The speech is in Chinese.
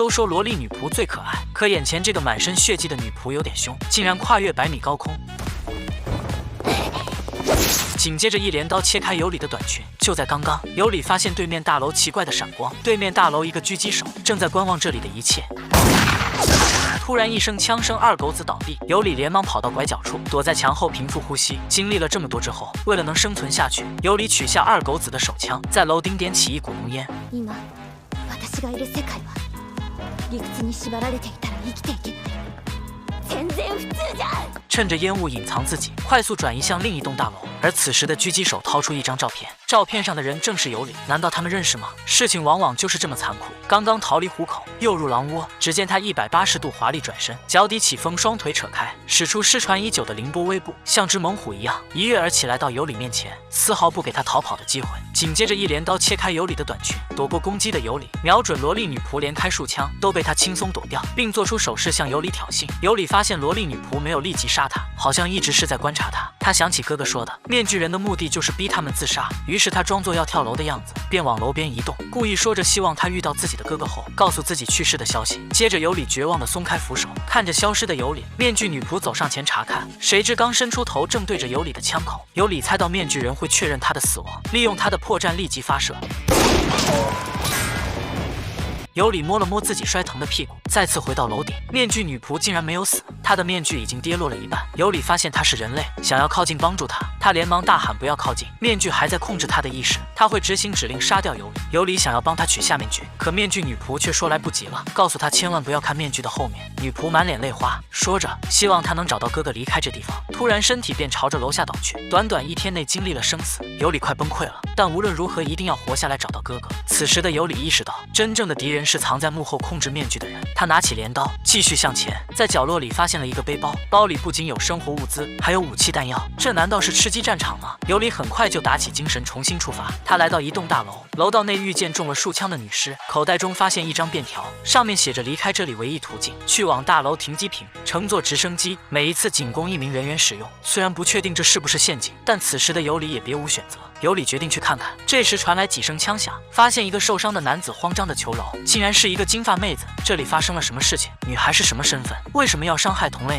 都说萝莉女仆最可爱，可眼前这个满身血迹的女仆有点凶，竟然跨越100米高空。紧接着一镰刀切开尤里的短裙。就在刚刚，尤里发现对面大楼奇怪的闪光，对面大楼一个狙击手正在观望这里的一切。突然一声枪声，二狗子倒地，尤里连忙跑到拐角处，躲在墙后平复呼吸。经历了这么多之后，为了能生存下去，尤里取下二狗子的手枪，在楼顶点起一股浓烟。私がいる世界は理屈に縛られていたら生きていけない。全然普通じゃん。趁着烟雾隐藏自己，快速转移向另一栋大楼。而此时的狙击手掏出一张照片，照片上的人正是尤里。难道他们认识吗？事情往往就是这么残酷。刚刚逃离虎口，又入狼窝。只见他180度华丽转身，脚底起风，双腿扯开，使出失传已久的凌波微步，像只猛虎一样一跃而起，来到尤里面前，丝毫不给他逃跑的机会。紧接着一镰刀切开尤里的短裙，躲过攻击的尤里瞄准萝莉女仆，连开数枪都被他轻松躲掉，并做出手势向尤里挑衅。尤里发现萝莉女仆没有立即杀他，好像一直是在观察他。他想起哥哥说的，面具人的目的就是逼他们自杀，于是他装作要跳楼的样子，便往楼边移动，故意说着希望他遇到自己的哥哥后告诉自己去世的消息。接着尤里绝望地松开扶手，看着消失的尤里，面具女仆走上前查看，谁知刚伸出头正对着尤里的枪口。尤里猜到面具人会确认他的死亡，利用他的破绽立即发射。尤里摸了摸自己摔疼的屁股，再次回到楼顶，面具女仆竟然没有死，她的面具已经跌落了一半。尤里发现她是人类，想要靠近帮助她，他连忙大喊不要靠近，面具还在控制他的意识，他会执行指令杀掉尤里。尤里想要帮他取下面具，可面具女仆却说来不及了，告诉他千万不要看面具的后面。女仆满脸泪花，说着希望他能找到哥哥离开这地方，突然身体便朝着楼下倒去。短短1天内经历了生死，尤里快崩溃了，但无论如何一定要活下来找到哥哥。此时的尤里意识到，真正的敌人是藏在幕后控制面具的人。他拿起镰刀继续向前，在角落里发现了一个背包，包里不仅有生活物资，还有武器弹药，这难道是吃鸡战场吗？尤里很快就打起精神，重新出发。他来到一栋大楼，楼道内遇见中了数枪的女尸，口袋中发现一张便条，上面写着离开这里唯一途径，去往大楼停机坪，乘坐直升机，每一次仅供1名人员使用。虽然不确定这是不是陷阱，但此时的尤里也别无选择。尤里决定去看看。这时传来几声枪响，发现一个受伤的男子慌张地求饶，竟然是一个金发妹子。这里发生了什么事情？女孩是什么身份？为什么要伤害同类？